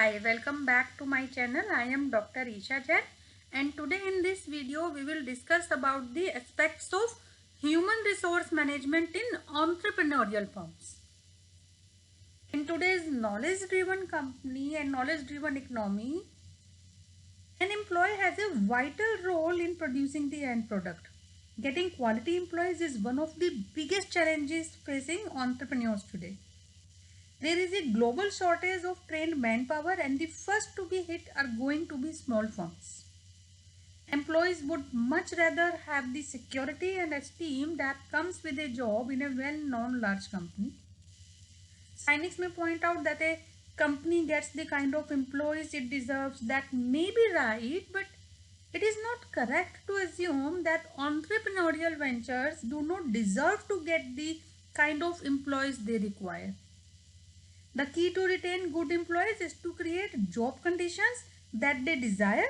Hi, welcome back to my channel. I am Dr. Isha Jain, and today in this video we will discuss about the aspects of human resource management in entrepreneurial firms. In today's knowledge driven company and knowledge driven economy, an employee has a vital role in producing the end product. Getting quality employees is one of the biggest challenges facing entrepreneurs today. There is a global shortage of trained manpower, and the first to be hit are going to be small firms. Employees would much rather have the security and esteem that comes with a job in a well-known large company. Cynics may point out that a company gets the kind of employees it deserves. That may be right, but it is not correct to assume that entrepreneurial ventures do not deserve to get the kind of employees they require. The key to retain good employees is to create job conditions that they desire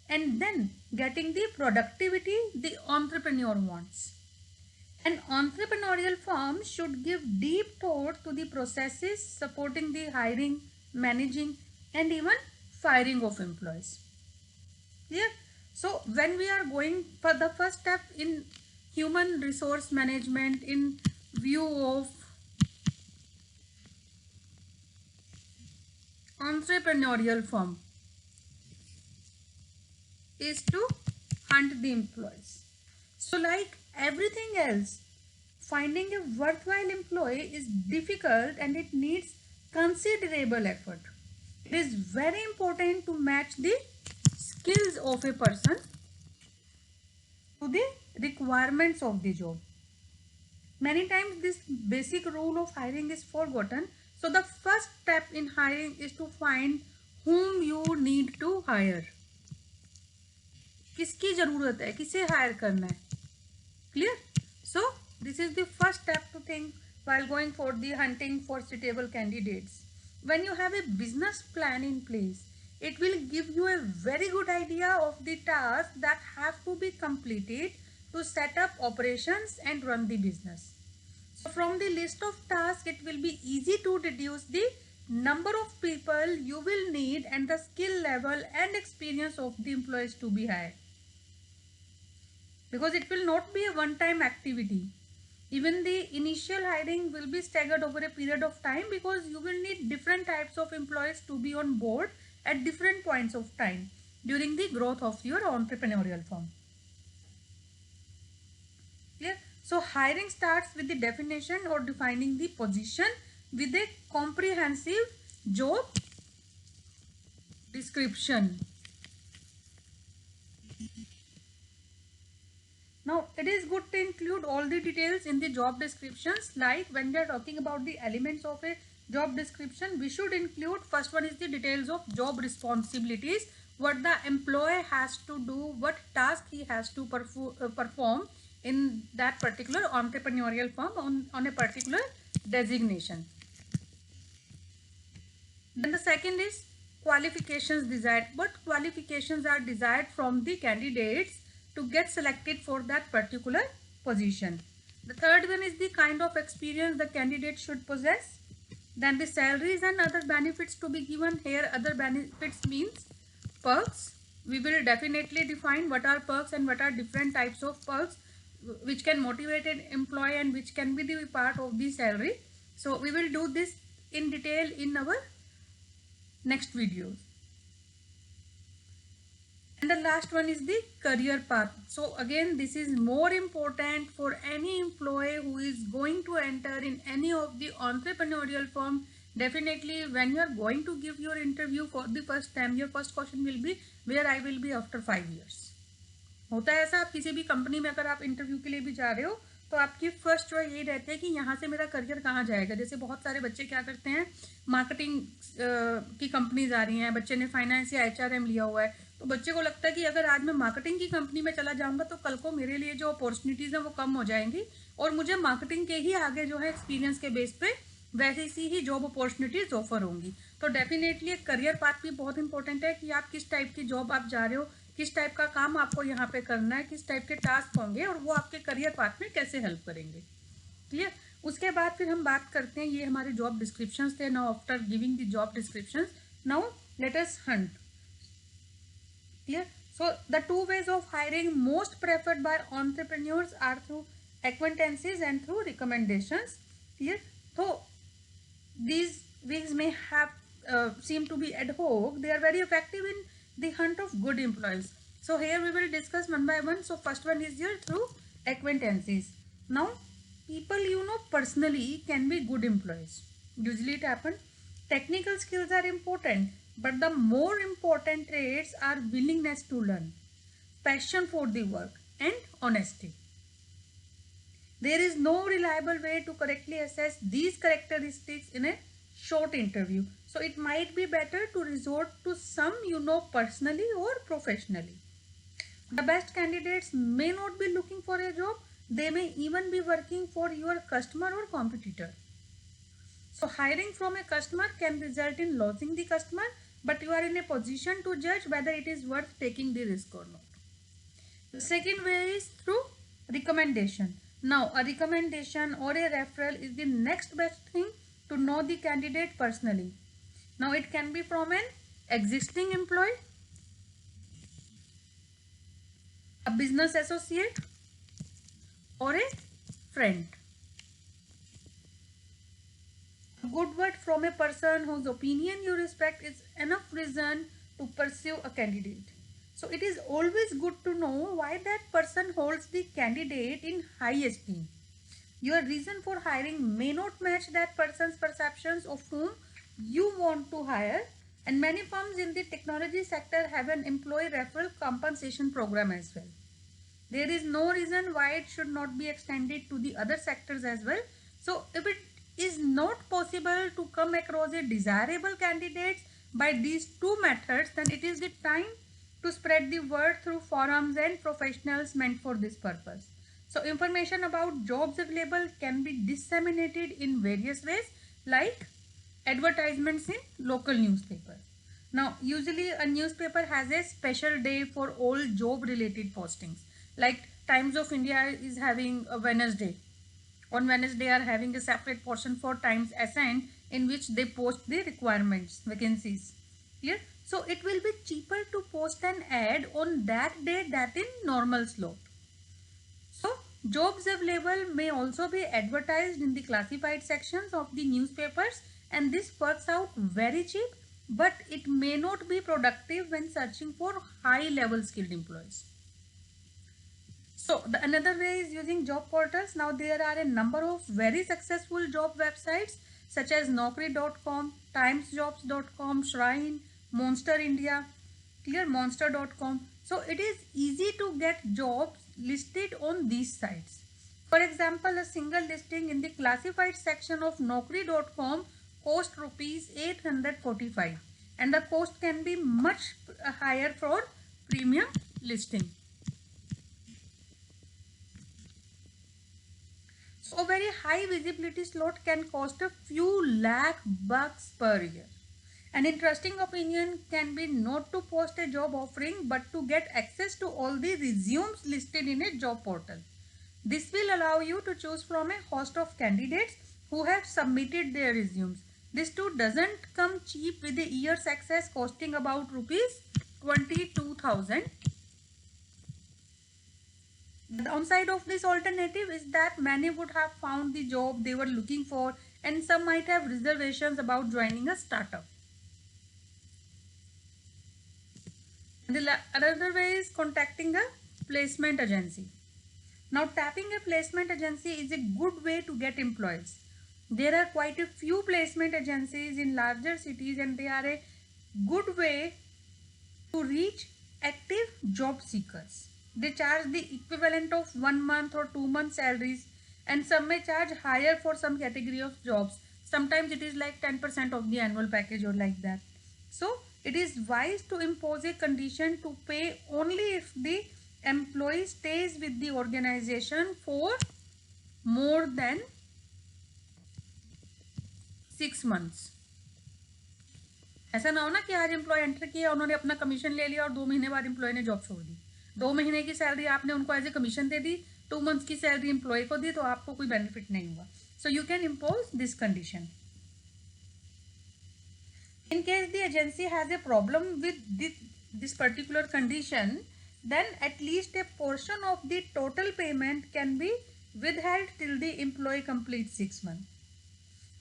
and then getting the productivity the entrepreneur wants. An entrepreneurial firm should give deep thought to the processes supporting the hiring, managing, and even firing of employees. Clear? So when we are going for the first step in human resource management in view of entrepreneurial firm is to hunt the employees. So like everything else, finding a worthwhile employee is difficult and it needs considerable effort. It is very important to match the skills of a person to the requirements of the job. Many times this basic rule of hiring is forgotten. So the first step in hiring is to find whom you need to hire. किसकी जरूरत है, किसे higher करना है. Clear? So this is the first step to think while going for the hunting for suitable candidates. When you have a business plan in place, it will give you a very good idea of the tasks that have to be completed to set up operations and run the business. So from the list of tasks, it will be easy to deduce the number of people you will need and the skill level and experience of the employees to be hired. Because it will not be a one-time activity. Even the initial hiring will be staggered over a period of time because you will need different types of employees to be on board at different points of time during the growth of your entrepreneurial firm. Clear? So hiring starts with the definition or defining the position with a comprehensive job description. Now, it is good to include all the details in the job descriptions. Like when we are talking about the elements of a job description, we should include, first one is the details of job responsibilities, what the employee has to do, what task he has to perform in that particular entrepreneurial firm on a particular designation. Then the second is qualifications desired. What qualifications are desired from the candidates to get selected for that particular position. The third one is the kind of experience the candidate should possess. Then the salaries and other benefits to be given. Here other benefits means perks. We will definitely define what are perks and what are different types of perks which can motivate an employee and which can be the part of the salary. So we will do this in detail in our next videos. And the last one is the career path. So again, this is more important for any employee who is going to enter in any of the entrepreneurial firm. Definitely when you are going to give your interview for the first time, your first question will be where I will be after 5 years. होता है ऐसा, आप किसी भी company में अगर आप interview के लिए भी जा रहे हो तो आपकी फर्स्ट चॉइस यही रहती है कि यहाँ से मेरा करियर कहाँ जाएगा. जैसे बहुत सारे बच्चे क्या करते हैं, मार्केटिंग की कंपनीज आ रही हैं, बच्चे ने फाइनेंस या HRM लिया हुआ है, तो बच्चे को लगता है कि अगर आज मैं मार्केटिंग की कंपनी में चला जाऊंगा तो कल को मेरे लिए जो अपॉर्चुनिटीज़ हैं वो कम हो जाएंगी और मुझे मार्केटिंग के ही आगे जो है एक्सपीरियंस के बेस पे वैसे सी ही जॉब अपॉर्चुनिटीज ऑफर होंगी. तो डेफिनेटली एक करियर पाथ भी बहुत इंपॉर्टेंट है कि आप किस टाइप की जॉब आप जा रहे हो, किस टाइप का काम आपको यहाँ पे करना है, किस टाइप के टास्क होंगे और वो आपके करियर पाथ में कैसे हेल्प करेंगे. क्लियर? उसके बाद फिर हम बात करते हैं, ये हमारे जॉब डिस्क्रिप्शंस थे. Now after giving the job descriptions, now let us hunt. Clear? So the two ways of hiring most preferred by entrepreneurs are through acquaintances and through recommendations. Clear? So these ways may have seem to be ad hoc. They are very effective in the hunt of good employees. So here we will discuss one by one. So first one is here through acquaintances. Now people you know personally can be good employees. Usually it happens. Technical skills are important, but the more important traits are willingness to learn, passion for the work, and honesty. There is no reliable way to correctly assess these characteristics in a short interview. So it might be better to resort to some you know personally or professionally. The best candidates may not be looking for a job. They may even be working for your customer or competitor. So hiring from a customer can result in losing the customer, but you are in a position to judge whether it is worth taking the risk or not. The second way is through recommendation. Now, a recommendation or a referral is the next best thing to know the candidate personally. Now, it can be from an existing employee, a business associate, or a friend. A good word from a person whose opinion you respect is enough reason to pursue a candidate. So it is always good to know why that person holds the candidate in high esteem. Your reason for hiring may not match that person's perceptions of whom you want to hire, and many firms in the technology sector have an employee referral compensation program as well. There is no reason why it should not be extended to the other sectors as well. So if it is not possible to come across a desirable candidates by these two methods, then it is the time to spread the word through forums and professionals meant for this purpose. So information about jobs available can be disseminated in various ways, like advertisements in local newspapers. Now usually a newspaper has a special day for all job related postings, like Times of India is having a Wednesday. On Wednesday are having a separate portion for Times Ascent in which they post the requirements, vacancies. Clear? So it will be cheaper to post an ad on that day than in normal slot. So jobs available may also be advertised in the classified sections of the newspapers, and this works out very cheap, but it may not be productive when searching for high level skilled employees. So another way is using job portals. Now there are a number of very successful job websites such as Naukri.com, timesjobs.com, Shrine, Monster India, clear monster.com. So it is easy to get jobs listed on these sites. For example, a single listing in the classified section of Naukri.com cost rupees 845, and the cost can be much higher for premium listing. So a very high visibility slot can cost a few lakh bucks per year. An interesting opinion can be not to post a job offering but to get access to all the resumes listed in a job portal. This will allow you to choose from a host of candidates who have submitted their resumes. This too doesn't come cheap, with a year's access costing about rupees 22,000. The downside of this alternative is that many would have found the job they were looking for, and some might have reservations about joining a startup. Another way is contacting a placement agency. Now tapping a placement agency is a good way to get employees. There are quite a few placement agencies in larger cities, and they are a good way to reach active job seekers. They charge the equivalent of 1 month or 2 month salaries, and some may charge higher for some category of jobs. Sometimes it is like 10% of the annual package or like that. So it is wise to impose a condition to pay only if the employee stays with the organization for more than 6 months. ऐसा ना हो ना कि आज employ enter किया, उन्होंने अपना commission ले लिया और 2 महीने बाद एम्प्लॉय ने जॉब छोड़ दी. 2 महीने की सैलरी आपने उनको एज ए कमीशन दे दी, 2 मंथ्स की सैलरी एम्प्लॉय को दी, तो आपको कोई बेनिफिट नहीं हुआ. So you can impose this condition. In case the agency has a problem with this particular condition, then at least a portion of the total payment can be withheld till the employee completes 6 months.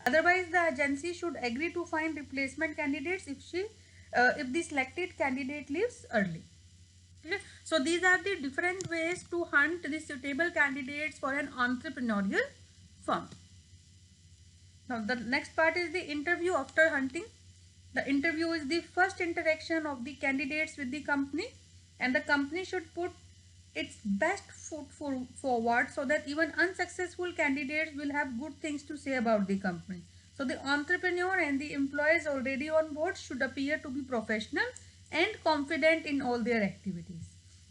Otherwise, the agency should agree to find replacement candidates if the selected candidate leaves early. Okay? So these are the different ways to hunt the suitable candidates for an entrepreneurial firm. Now the next part is the interview after hunting. The interview is the first interaction of the candidates with the company, and the company should put its best foot forward so that even unsuccessful candidates will have good things to say about the company. So the entrepreneur and the employees already on board should appear to be professional and confident in all their activities.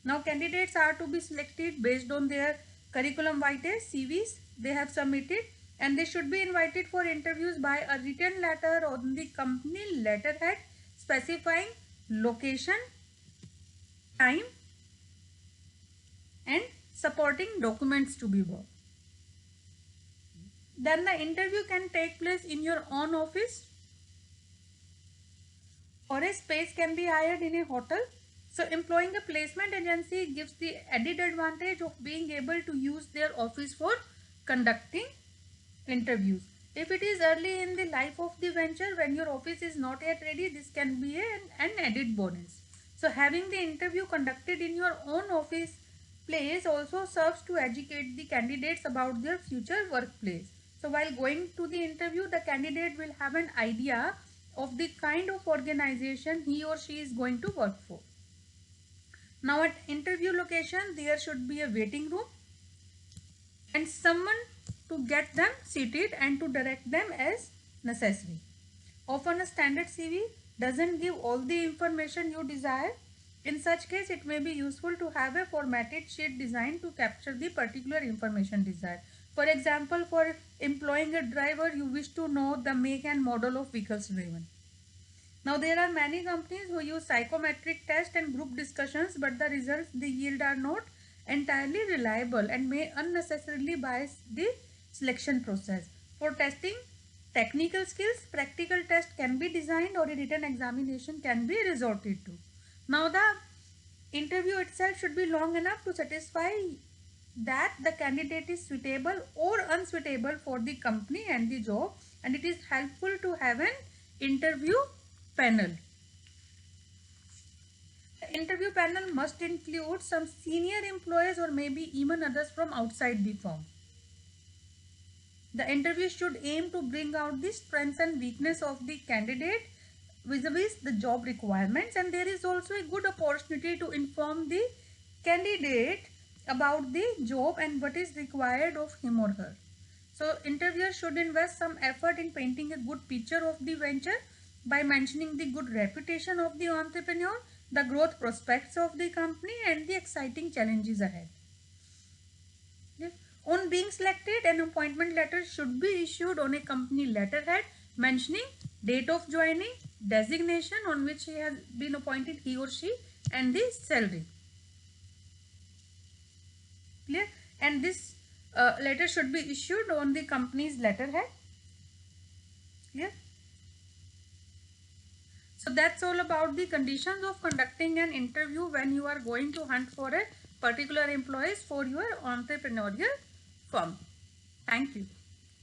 Now candidates are to be selected based on their curriculum vitae CVs they have submitted, and they should be invited for interviews by a written letter on the company letterhead specifying location, time and supporting documents to be brought. Then the interview can take place in your own office, or a space can be hired in a hotel. So employing a placement agency gives the added advantage of being able to use their office for conducting interviews. If it is early in the life of the venture, when your office is not yet ready, this can be an added bonus. So having the interview conducted in your own office place also serves to educate the candidates about their future workplace. So while going to the interview, the candidate will have an idea of the kind of organization he or she is going to work for. Now at interview location, there should be a waiting room and someone to get them seated and to direct them as necessary. Often a standard CV doesn't give all the information you desire. In such case, it may be useful to have a formatted sheet designed to capture the particular information desired. For example, for employing a driver, you wish to know the make and model of vehicles driven. Now, there are many companies who use psychometric tests and group discussions, but the results they yield are not entirely reliable and may unnecessarily bias the selection process. For testing technical skills, practical test can be designed or a written examination can be resorted to. Now the interview itself should be long enough to satisfy that the candidate is suitable or unsuitable for the company and the job, and it is helpful to have an interview panel. The interview panel must include some senior employees or maybe even others from outside the firm. The interview should aim to bring out the strengths and weakness of the candidate vis-a-vis the job requirements, and there is also a good opportunity to inform the candidate about the job and what is required of him or her. So interviewer should invest some effort in painting a good picture of the venture by mentioning the good reputation of the entrepreneur, the growth prospects of the company and the exciting challenges ahead. On being selected, an appointment letter should be issued on a company letterhead mentioning date of joining, designation on which he has been appointed, he or she, and the salary. Clear? And this letter should be issued on the company's letterhead. Clear? So that's all about the conditions of conducting an interview when you are going to hunt for a particular employees for your entrepreneurial firm. Thank you.